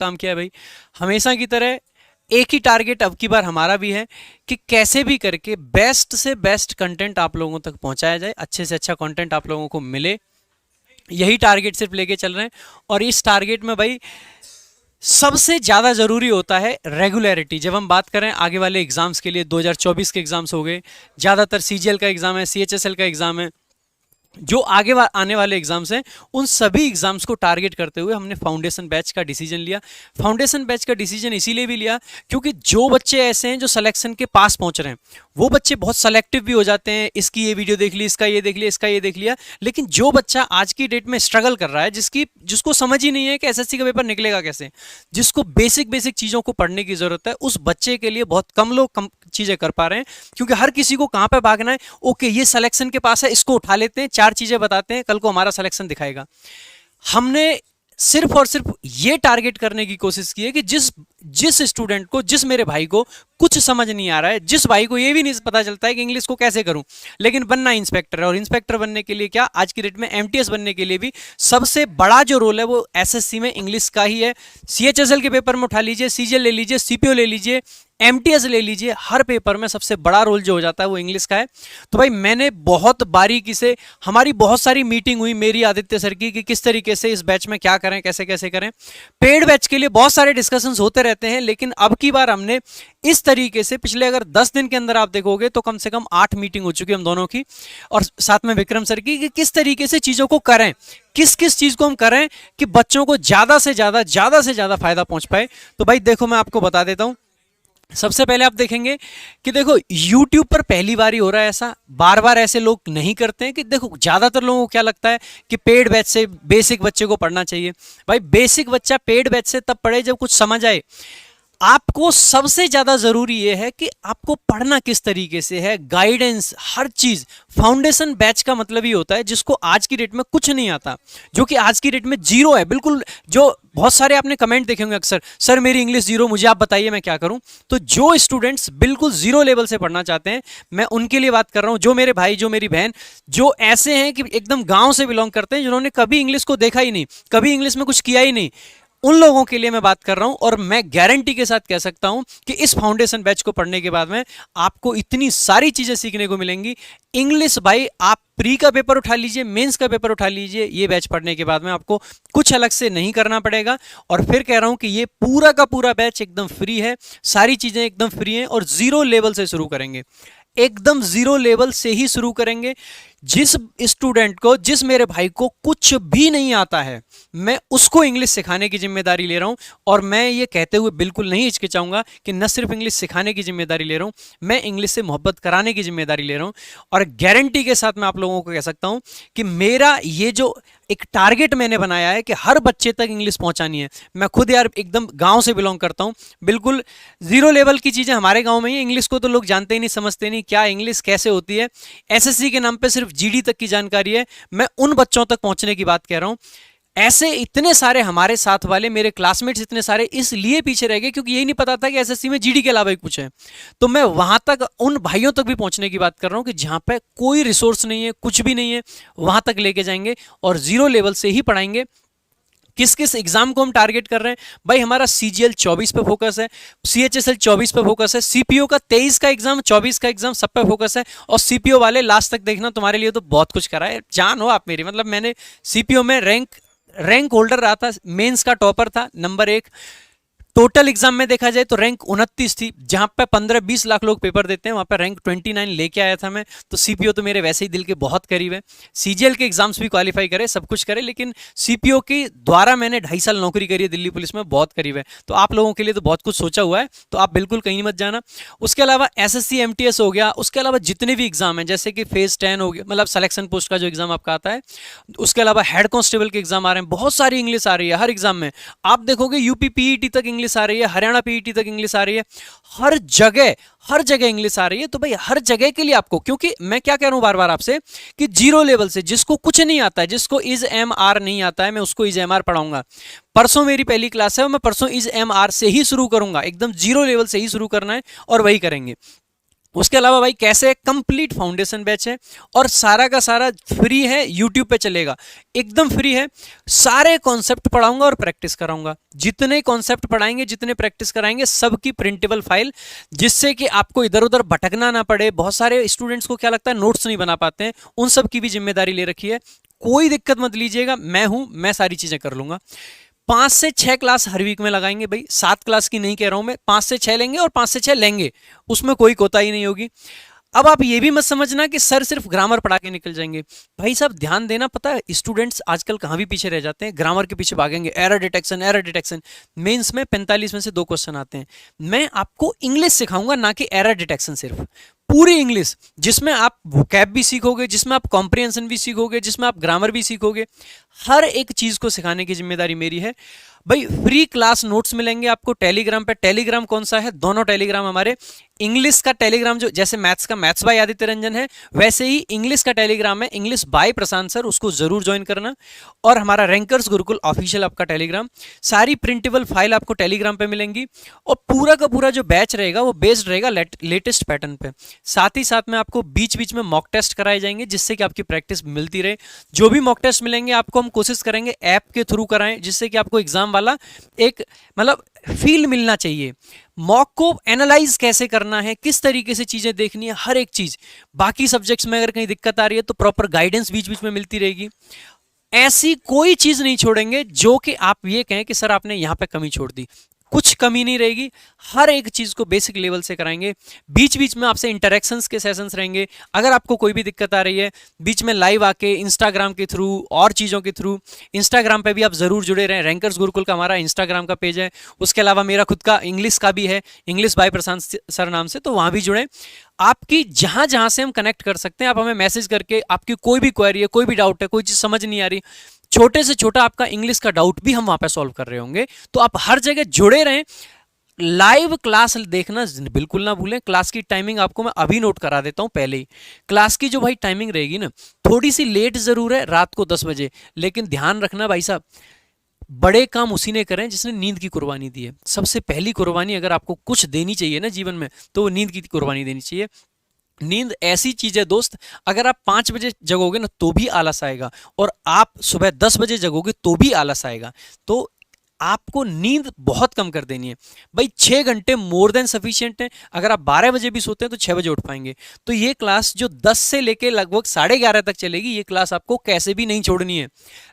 काम किया है भाई। हमेशा की तरह एक ही टारगेट अब की बार हमारा भी है कि कैसे भी करके बेस्ट से बेस्ट कंटेंट आप लोगों तक पहुंचाया जाए, अच्छे से अच्छा कंटेंट आप लोगों को मिले। यही टारगेट सिर्फ लेके चल रहे हैं। और इस टारगेट में भाई सबसे ज़्यादा ज़रूरी होता है रेगुलरिटी। जब हम बात करें आगे वाले एग्जाम्स के लिए, 2024 के एग्जाम्स हो गए, ज़्यादातर सीजीएल का एग्ज़ाम है, सीएचएसएल का एग्ज़ाम है, जो आगे आने वाले एग्जाम्स हैं, उन सभी एग्जाम्स को टारगेट करते हुए हमने फाउंडेशन बैच का डिसीजन लिया। फाउंडेशन बैच का डिसीजन इसीलिए भी लिया क्योंकि जो बच्चे ऐसे हैं जो सिलेक्शन के पास पहुंच रहे हैं, वो बच्चे बहुत सेलेक्टिव भी हो जाते हैं। इसकी ये वीडियो देख ली, इसका ये देख लिया, इसका ये देख लिया, लेकिन जो बच्चा आज की डेट में स्ट्रगल कर रहा है, जिसको समझ ही नहीं है कि एसएससी का पेपर निकलेगा कैसे, जिसको बेसिक बेसिक चीज़ों को पढ़ने की जरूरत है, उस बच्चे के लिए बहुत कम लोग कम चीज़ें कर पा रहे हैं। क्योंकि हर किसी को कहाँ पे भागना है, ओके ये सिलेक्शन के पास है, इसको उठा लेते हैं, 4 चीज़ें बताते हैं, कल को हमारा सिलेक्शन दिखाएगा। हमने सिर्फ और सिर्फ ये टारगेट करने की कोशिश की है कि जिस स्टूडेंट को, जिस मेरे भाई को कुछ समझ नहीं आ रहा है, जिस भाई को ये भी नहीं पता चलता है कि इंग्लिश को कैसे करूं, लेकिन बनना इंस्पेक्टर है, और इंस्पेक्टर बनने के लिए क्या, आज की डेट में एमटीएस बनने के लिए भी सबसे बड़ा जो रोल है वो एसएससी में इंग्लिश का ही है। सीएचएसएल के पेपर में उठा लीजिए, सीजीएल ले लीजिए, सीपीओ ले लीजिए, एमटीएस ले लीजिए, हर पेपर में सबसे बड़ा रोल जो हो जाता है वो इंग्लिश का है। तो भाई मैंने बहुत बारीकी से, हमारी बहुत सारी मीटिंग हुई मेरी आदित्य सर की कि किस तरीके से इस बैच में क्या करें, कैसे कैसे करें। पेड बैच के लिए बहुत सारे डिस्कशंस होते रहते हैं, लेकिन अब की बार हमने इस तरीके से, पिछले अगर 10 दिन के अंदर आप देखोगे तो कम से कम 8 मीटिंग हो चुकी है हम दोनों की, और साथ में विक्रम सर की, कि किस तरीके से चीज़ों को करें, किस किस चीज़ को हम करें कि बच्चों को ज़्यादा से ज़्यादा फायदा पहुंच पाए। तो भाई देखो मैं आपको बता देता हूं। सबसे पहले आप देखेंगे कि देखो YouTube पर पहली बार ही हो रहा है ऐसा, बार बार ऐसे लोग नहीं करते हैं। कि देखो ज़्यादातर लोगों को क्या लगता है कि पेड बैच से बेसिक बच्चे को पढ़ना चाहिए। भाई बेसिक बच्चा पेड बैच से तब पढ़े जब कुछ समझ आए। आपको सबसे ज्यादा जरूरी यह है कि आपको पढ़ना किस तरीके से है, गाइडेंस, हर चीज। फाउंडेशन बैच का मतलब ही होता है जिसको आज की डेट में कुछ नहीं आता, जो कि आज की डेट में जीरो है बिल्कुल। जो बहुत सारे आपने कमेंट देखे होंगे अक्सर, सर मेरी इंग्लिश जीरो, मुझे आप बताइए मैं क्या करूं। तो जो स्टूडेंट्स बिल्कुल जीरो लेवल से पढ़ना चाहते हैं, मैं उनके लिए बात कर रहा हूं। जो मेरे भाई, जो मेरी बहन, जो ऐसे हैं कि एकदम गांव से बिलोंग करते हैं, जिन्होंने कभी इंग्लिश को देखा ही नहीं, कभी इंग्लिश में कुछ किया ही नहीं, उन लोगों के लिए मैं बात कर रहा हूं। और मैं गारंटी के साथ कह सकता हूं कि इस फाउंडेशन बैच को पढ़ने के बाद में आपको इतनी सारी चीजें सीखने को मिलेंगी। इंग्लिश भाई आप प्री का पेपर उठा लीजिए, मेंस का पेपर उठा लीजिए, ये बैच पढ़ने के बाद में आपको कुछ अलग से नहीं करना पड़ेगा। और फिर कह रहा हूं कि ये पूरा का पूरा बैच एकदम फ्री है, सारी चीजें एकदम फ्री हैं, और जीरो लेवल से शुरू करेंगे, एकदम जीरो लेवल से ही शुरू करेंगे। जिस स्टूडेंट को, जिस मेरे भाई को कुछ भी नहीं आता है, मैं उसको इंग्लिश सिखाने की जिम्मेदारी ले रहा हूं। और मैं ये कहते हुए बिल्कुल नहीं हिचकिचाऊंगा कि न सिर्फ इंग्लिश सिखाने की जिम्मेदारी ले रहा हूं, मैं इंग्लिश से मोहब्बत कराने की जिम्मेदारी ले रहा हूं। और गारंटी के साथ मैं आप लोगों को कह सकता हूं कि मेरा ये जो एक टारगेट मैंने बनाया है कि हर बच्चे तक इंग्लिश पहुंचानी है। मैं खुद यार एकदम गांव से बिलोंग करता हूं, बिल्कुल जीरो लेवल की चीजें हमारे गांव में ही। इंग्लिश को तो लोग जानते ही नहीं, समझते नहीं क्या इंग्लिश कैसे होती है। एसएससी के नाम पे सिर्फ जीडी तक की जानकारी है। मैं उन बच्चों तक पहुंचने की बात कह रहा हूं। ऐसे इतने सारे हमारे साथ वाले मेरे क्लासमेट्स इतने सारे इसलिए पीछे रह गए क्योंकि यही नहीं पता था कि एसएससी में जीडी के अलावा ही कुछ है। तो मैं वहां तक, उन भाइयों तक भी पहुंचने की बात कर रहा हूं कि जहां पे कोई रिसोर्स नहीं है, कुछ भी नहीं है, वहां तक लेके जाएंगे और जीरो लेवल से ही पढ़ाएंगे। किस किस एग्जाम को हम टारगेट कर रहे हैं भाई? हमारा सीजीएल 24 पे फोकस है, सीएचएसएल 24 पे फोकस है, सीपीओ का 23 का एग्जाम, 24 का एग्जाम, सब पे फोकस है। और सीपीओ वाले लास्ट तक देखना, तुम्हारे लिए तो बहुत कुछ करा है, जान हो आप मेरी। मतलब मैंने सीपीओ में रैंक होल्डर रहा था, मेंस का टॉपर था, नंबर 1। टोटल एग्जाम में देखा जाए तो रैंक 29 थी, जहां पे 15-20 लाख लोग पेपर देते हैं, वहां पे रैंक 29 लेके आया था मैं। तो सीपीओ तो मेरे वैसे ही दिल के बहुत करीब है। सीजीएल के एग्जाम्स भी क्वालिफाई करे, सब कुछ करे, लेकिन सीपीओ के द्वारा मैंने 2.5 साल नौकरी करी है दिल्ली पुलिस में, बहुत करीब है। तो आप लोगों के लिए तो बहुत कुछ सोचा हुआ है, तो आप बिल्कुल कहीं मत जाना। उसके अलावा एसएससी एमटीएस हो गया, उसके अलावा जितने भी एग्जाम हैं, जैसे कि फेज 10 हो गया, मतलब सिलेक्शन पोस्ट का जो एग्जाम आपका आता है, उसके अलावा हेड कांस्टेबल के एग्जाम आ रहे हैं, बहुत सारी इंग्लिश आ रही है हर एग्जाम में। आप देखोगे यूपी पीईटी तक इंग्लिश आ रही है, हरियाणा पीईटी तक इंग्लिश आ रही है, हर जगह इंग्लिश आ रही है। तो भाई हर जगह के लिए आपको, क्योंकि मैं क्या कह रहा हूं बार बार आपसे कि जीरो लेवल से, जिसको कुछ नहीं आता है, जिसको इज एम आर नहीं आता है, मैं उसको इज एम आर पढ़ाऊंगा। परसों मेरी पहली क्लास है और मैं परसों इज एम आर से ही शुरू करूंगा, एकदम जीरो लेवल से ही शुरू करना है और वही करेंगे। उसके अलावा भाई कैसे, कंप्लीट फाउंडेशन बैच है और सारा का सारा फ्री है, यूट्यूब पे चलेगा, एकदम फ्री है। सारे कॉन्सेप्ट पढ़ाऊंगा और प्रैक्टिस कराऊंगा, जितने कॉन्सेप्ट पढ़ाएंगे जितने प्रैक्टिस कराएंगे सबकी प्रिंटेबल फाइल, जिससे कि आपको इधर उधर भटकना ना पड़े। बहुत सारे स्टूडेंट्स को क्या लगता है नोट्स नहीं बना पाते हैं, उन सब की भी जिम्मेदारी ले रखी है। कोई दिक्कत मत लीजिएगा, मैं हूं, मैं सारी चीजें कर लूंगा। 5 से 6 क्लास हर वीक में लगाएंगे भाई, 7 क्लास की नहीं कह रहा हूं मैं, 5 से 6 लेंगे और 5 से 6 लेंगे, उसमें कोई कोताही नहीं होगी। अब आप ये भी मत समझना कि सर सिर्फ ग्रामर पढ़ा के निकल जाएंगे। भाई साहब ध्यान देना, पता है स्टूडेंट्स आजकल कहां भी पीछे रह जाते हैं, ग्रामर के पीछे भागेंगे, error detection error detection. Mains में 45 में से 2 क्वेश्चन आते हैं। मैं आपको इंग्लिश सिखाऊंगा, ना कि एरर डिटेक्शन, सिर्फ पूरी इंग्लिश, जिसमें आप वोकैब भी सीखोगे, जिसमें आप कॉम्प्रिहेंशन भी सीखोगे, जिसमें आप ग्रामर भी सीखोगे। हर एक चीज को सिखाने की जिम्मेदारी मेरी है भाई। फ्री क्लास नोट्स मिलेंगे आपको टेलीग्राम पे। टेलीग्राम कौन सा है? दोनों टेलीग्राम हमारे। इंग्लिश का टेलीग्राम जो जैसे मैथ्स का मैथ्स बाय आदित्य रंजन है, वैसे ही इंग्लिश का टेलीग्राम है इंग्लिश बाय प्रशांत सर, उसको जरूर ज्वाइन करना। और हमारा रैंकर्स गुरुकुल ऑफिशियल आपका टेलीग्राम, सारी प्रिंटेबल फाइल आपको टेलीग्राम पे मिलेंगी। और पूरा का पूरा जो बैच रहेगा वो बेस्ड रहेगा लेटेस्ट पैटर्न पे। साथ ही साथ में आपको बीच बीच में मॉक टेस्ट कराए जाएंगे, जिससे कि आपकी प्रैक्टिस मिलती रहे। जो भी मॉक टेस्ट मिलेंगे आपको हम कोशिश करेंगे ऐप के थ्रू कराएं, जिससे कि आपको एग्जाम वाला एक मतलब फील मिलना चाहिए। मॉक को एनालाइज कैसे करना है, किस तरीके से चीजें देखनी है, हर एक चीज। बाकी सब्जेक्ट्स में अगर कहीं दिक्कत आ रही है तो प्रॉपर गाइडेंस बीच बीच में मिलती रहेगी। ऐसी कोई चीज नहीं छोड़ेंगे जो कि आप ये कहें कि सर आपने यहां पे कमी छोड़ दी, कुछ कमी नहीं रहेगी। हर एक चीज को बेसिक लेवल से कराएंगे। बीच बीच में आपसे इंटरेक्शंस के सेशंस रहेंगे। अगर आपको कोई भी दिक्कत आ रही है, बीच में लाइव आके इंस्टाग्राम के थ्रू और चीजों के थ्रू, इंस्टाग्राम पे भी आप जरूर जुड़े रहें। रैंकर्स गुरुकुल का हमारा इंस्टाग्राम का पेज है। उसके अलावा मेरा खुद का इंग्लिश का भी है, इंग्लिश बाय प्रशांत सर नाम से, तो वहां भी जुड़े। आपकी जहां जहां से हम कनेक्ट कर सकते हैं, आप हमें मैसेज करके आपकी कोई भी क्वेरी है, कोई भी डाउट है, कोई चीज समझ नहीं आ रही, छोटे से छोटा आपका इंग्लिश का डाउट भी हम वहां पे सॉल्व कर रहे होंगे। तो आप हर जगह जुड़े रहें। लाइव क्लास देखना बिल्कुल ना भूलें। क्लास की टाइमिंग आपको मैं अभी नोट करा देता हूं पहले ही। क्लास की जो भाई टाइमिंग रहेगी ना, थोड़ी सी लेट जरूर है, रात को 10 बजे, लेकिन ध्यान रखना भाई साहब, बड़े काम उसी ने करें जिसने नींद की कुर्बानी दी है। सबसे पहली कुर्बानी अगर आपको कुछ देनी चाहिए ना जीवन में, तो वो नींद की कुर्बानी देनी चाहिए। नींद ऐसी चीज है दोस्त, अगर आप 5 बजे जगोगे ना तो भी आलस आएगा, और आप सुबह 10 बजे जगोगे तो भी आलस आएगा। तो आपको नींद बहुत कम कर देनी है भाई। 6 घंटे मोर देन सफिशिएंट है। अगर आप 12 बजे भी सोते हैं तो 6 बजे उठ पाएंगे। तो ये क्लास जो 10 से लेके लगभग 11:30 तक चलेगी, ये क्लास आपको कैसे भी नहीं छोड़नी है,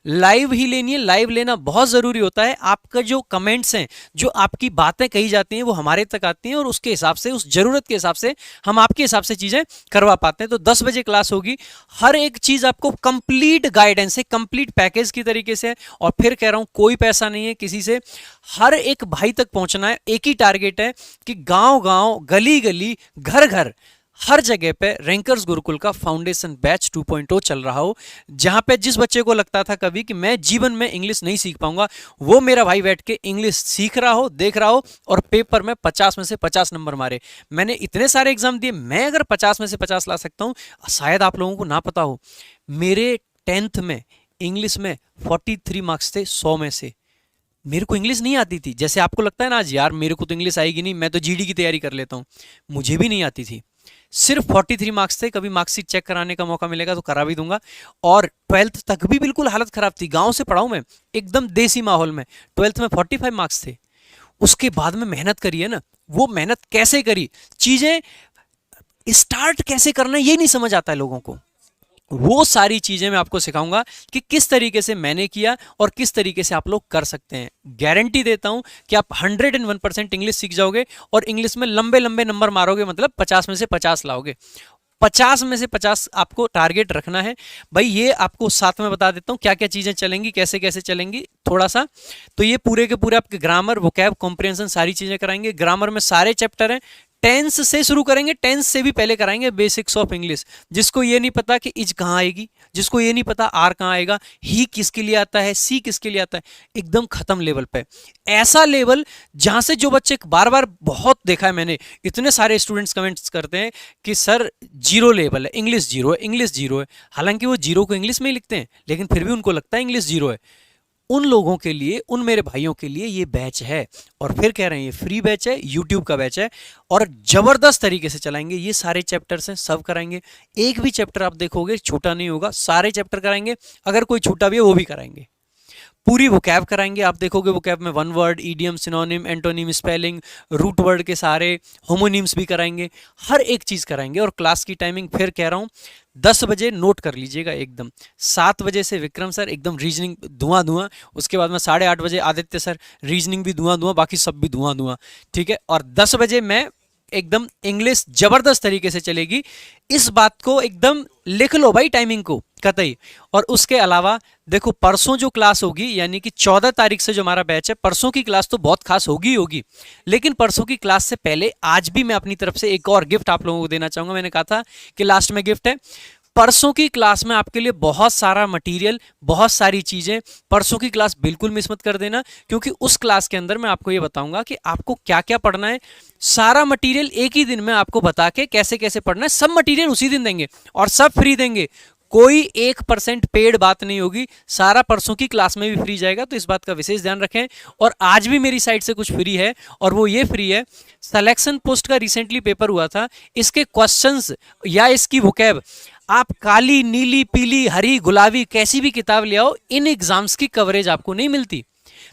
लाइव ही लेनी है। लाइव लेना बहुत जरूरी होता है। आपका जो कमेंट्स हैं, जो आपकी बातें कही जाती हैं, वो हमारे तक आती हैं, और उसके हिसाब से, उस जरूरत के हिसाब से हम आपके हिसाब से चीजें करवा पाते हैं। तो 10 बजे क्लास होगी। हर एक चीज आपको कंप्लीट गाइडेंस है, कंप्लीट पैकेज की तरीके से। और फिर कह रहा हूं, कोई पैसा नहीं है किसी से, हर एक भाई तक पहुंचना है। एक ही टारगेट है कि गांव गांव, गली गली, घर घर, हर जगह पे रैंकर्स गुरुकुल का फाउंडेशन बैच 2.0 चल रहा हो। जहां पे जिस बच्चे को लगता था कभी कि मैं जीवन में इंग्लिश नहीं सीख पाऊंगा, वो मेरा भाई बैठ के इंग्लिश सीख रहा हो, देख रहा हो, और पेपर में 50 में से 50 नंबर मारे। मैंने इतने सारे एग्जाम दिए, मैं अगर 50 में से 50 ला सकता हूं, शायद आप लोगों को ना पता हो, मेरे 10th में इंग्लिश में 43 मार्क्स थे 100 में से। मेरे को इंग्लिश नहीं आती थी। जैसे आपको लगता है ना आज यार मेरे को तो इंग्लिश आएगी नहीं, मैं तो जीडी की तैयारी कर लेता हूं, मुझे भी नहीं आती थी। सिर्फ 43 मार्क्स थे। कभी मार्क्सिट चेक कराने का मौका मिलेगा तो करा भी दूंगा। और 12th तक भी बिल्कुल हालत खराब थी। गांव से पढ़ाऊं मैं, एकदम देसी माहौल में। 12th में 45 मार्क्स थे। उसके बाद में मेहनत करी है ना, वो मेहनत कैसे करी, चीजें स्टार्ट कैसे करना, ये नहीं समझ आता है लोगों को। वो सारी चीजें मैं आपको सिखाऊंगा कि किस तरीके से मैंने किया और किस तरीके से आप लोग कर सकते हैं। गारंटी देता हूं कि आप 101% इंग्लिश सीख जाओगे और इंग्लिश में लंबे लंबे नंबर मारोगे, मतलब 50 में से 50 लाओगे। 50 में से 50 आपको टारगेट रखना है भाई। ये आपको साथ में बता देता हूं क्या क्या चीजें चलेंगी, कैसे कैसे चलेंगी थोड़ा सा। तो ये पूरे के पूरे आपके ग्रामर, वोकैब, कॉम्प्रिहेंशन सारी चीजें कराएंगे। ग्रामर में सारे चैप्टर हैं। टेंस से शुरू करेंगे, टेंस से भी पहले कराएंगे बेसिक्स ऑफ इंग्लिश। जिसको ये नहीं पता कि इज कहाँ आएगी, जिसको ये नहीं पता आर कहाँ आएगा, ही किसके लिए आता है, सी किसके लिए आता है, एकदम खत्म लेवल पे। ऐसा लेवल जहां से जो बच्चे, बार बार बहुत देखा है मैंने, इतने सारे स्टूडेंट्स कमेंट्स करते हैं कि सर जीरो लेवल है, इंग्लिश जीरो है, इंग्लिश जीरो है। हालांकि वो जीरो को इंग्लिश में ही लिखते हैं, लेकिन फिर भी उनको लगता है इंग्लिश जीरो है। उन लोगों के लिए, उन मेरे भाइयों के लिए ये बैच है। और फिर कह रहे हैं ये फ्री बैच है, यूट्यूब का बैच है, और जबरदस्त तरीके से चलाएंगे। ये सारे चैप्टर्स हैं, सब कराएंगे। एक भी चैप्टर आप देखोगे छूटा नहीं होगा, सारे चैप्टर कराएंगे। अगर कोई छूटा भी है वो भी कराएंगे। पूरी वोकैब कराएंगे। आप देखोगे वोकैब में one word, idiom, synonym, antonym, spelling, root word के सारे, होमोनिम्स भी कराएंगे, हर एक चीज़ कराएंगे। और क्लास की टाइमिंग फिर कह रहा हूँ 10 बजे नोट कर लीजिएगा एकदम। 7 बजे से विक्रम सर एकदम रीजनिंग धुआं धुआं, उसके बाद में 8:30 बजे आदित्य सर रीजनिंग भी धुआं धुआं, बाकी सब भी धुआं धुआं, ठीक है। और 10 बजे मैं एकदम इंग्लिश जबरदस्त तरीके से चलेगी। इस बात को एकदम लिख लो भाई, टाइमिंग को कतई। और उसके अलावा देखो परसों जो क्लास होगी, यानी कि 14 तारीख से जो हमारा बैच है, परसों की क्लास तो बहुत खास होगी ही होगी। लेकिन परसों की क्लास से पहले आज भी मैं अपनी तरफ से एक और गिफ्ट आप लोगों को देना चाहूंगा। मैंने कहा था कि लास्ट में गिफ्ट है। परसों की क्लास में आपके लिए बहुत सारा मटेरियल, बहुत सारी चीजें। परसों की क्लास बिल्कुल मिस मत कर देना, क्योंकि उस क्लास के अंदर मैं आपको ये बताऊंगा कि आपको क्या क्या पढ़ना है। सारा मटेरियल एक ही दिन में आपको बता के कैसे कैसे पढ़ना है, सब मटेरियल उसी दिन देंगे और सब फ्री देंगे। कोई 1% पेड बात नहीं होगी, सारा परसों की क्लास में भी फ्री जाएगा। तो इस बात का विशेष ध्यान रखें। और आज भी मेरी साइड से कुछ फ्री है, और वो ये फ्री है, सिलेक्शन पोस्ट का रिसेंटली पेपर हुआ था, इसके क्वेश्चंस या इसकी वोकैब आप काली, नीली, पीली, हरी, गुलाबी कैसी भी किताब ले आओ, इन एग्जाम्स की कवरेज आपको नहीं मिलती।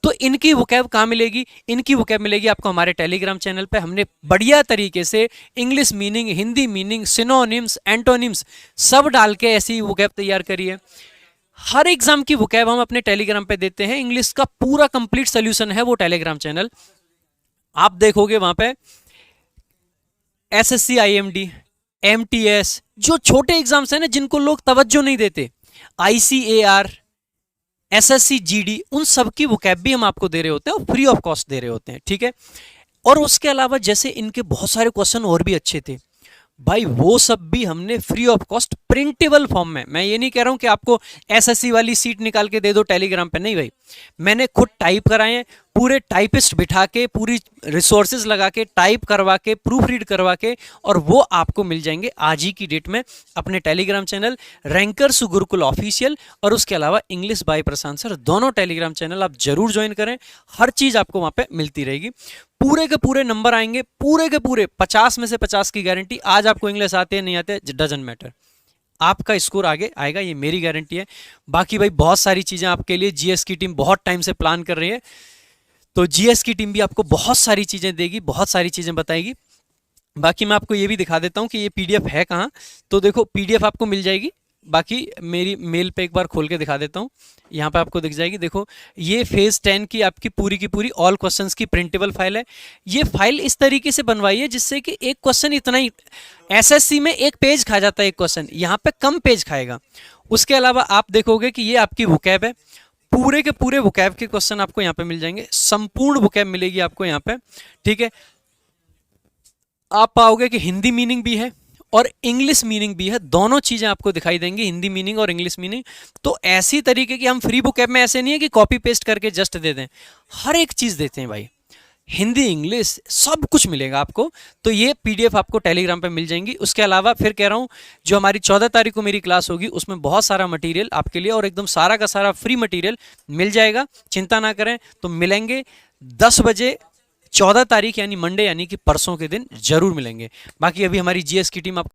तो इनकी वोकैब कहाँ मिलेगी? इनकी वोकैब मिलेगी आपको हमारे टेलीग्राम चैनल पे। हमने बढ़िया तरीके से English meaning, Hindi meaning, synonyms, antonyms सब डाल के ऐसी वोकैब तैयार करी है। हर एग्जाम की वोकैब हम अपने टेलीग्राम पे देते हैं। इंग्लिश का पूरा कंप्लीट सोल्यूशन है वो टेलीग्राम चैनल। आप देखोगे वहां पे एसएससी, आईएमडी, एमटीएस, जो छोटे एग्जाम्स हैं ना जिनको लोग तवज्जो नहीं देते, आईसीएआर, एसएससी, जीडी, उन सब की वोकैब भी हम आपको दे रहे होते हैं और फ्री ऑफ कॉस्ट दे रहे होते हैं, ठीक है। और उसके अलावा जैसे इनके बहुत सारे क्वेश्चन और भी अच्छे थे भाई, वो सब भी हमने free of cost printable form में, मैं ये नहीं कह रहा हूं कि आपको एसएससी वाली सीट निकाल के दे दो टेलीग्राम पे, नहीं भाई, मैंने खुद टाइप कराए हैं, पूरे टाइपिस्ट बिठा के, पूरी रिसोर्सेज लगा के, टाइप करवा के, प्रूफ रीड करवा के, और वो आपको मिल जाएंगे आज ही की डेट में अपने Telegram channel rankers Gurukul official, और उसके अलावा इंग्लिश बाय प्रशांत सर, दोनों टेलीग्राम चैनल आप जरूर ज्वाइन करें। हर चीज आपको वहां पे मिलती रहेगी। पूरे के पूरे नंबर आएंगे, पूरे के पूरे 50 में से 50 की गारंटी। आज आपको इंग्लिश आते हैं नहीं आते डजंट मैटर, आपका स्कोर आगे आएगा, ये मेरी गारंटी है। बाकी भाई बहुत सारी चीजें आपके लिए जीएस की टीम बहुत टाइम से प्लान कर रही है, तो जीएस की टीम भी आपको बहुत सारी चीजें देगी, बहुत सारी चीजें बताएगी। बाकी मैं आपको ये भी दिखा देता हूँ कि ये पीडीएफ है कहाँ। तो देखो पीडीएफ आपको मिल जाएगी, बाकी मेरी मेल पे एक बार खोल के दिखा देता हूँ, यहाँ पे आपको दिख जाएगी। देखो ये फेज 10 की आपकी की पूरी ऑल क्वेश्चंस की प्रिंटेबल फाइल है। ये फाइल इस तरीके से बनवाई है जिससे कि एक क्वेश्चन इतना ही, एसएससी में एक पेज खा जाता है एक क्वेश्चन, यहाँ पे कम पेज खाएगा। उसके अलावा आप देखोगे कि ये आपकी वोकैब है, पूरे के पूरे वोकैब के क्वेश्चन आपको यहाँ पे मिल जाएंगे, संपूर्ण वोकैब मिलेगी आपको यहाँ पे, ठीक है। आप पाओगे कि हिंदी मीनिंग भी है और इंग्लिश मीनिंग भी है, दोनों चीजें आपको दिखाई देंगी, हिंदी मीनिंग और इंग्लिश मीनिंग। तो ऐसी तरीके की हम फ्री बुक ऐप में ऐसे नहीं है कि कॉपी पेस्ट करके जस्ट दे दें, हर एक चीज देते हैं भाई, हिंदी, इंग्लिश सब कुछ मिलेगा आपको। तो ये पीडीएफ आपको टेलीग्राम पे मिल जाएंगी। उसके अलावा फिर कह रहा हूँ, जो हमारी 14 तारीख को मेरी क्लास होगी उसमें बहुत सारा मटेरियल आपके लिए, और एकदम सारा का सारा फ्री मटेरियल मिल जाएगा, चिंता ना करें। तो मिलेंगे 10 बजे 14 तारीख यानी मंडे, यानी कि परसों के दिन जरूर मिलेंगे। बाकी अभी हमारी जीएस की टीम आपको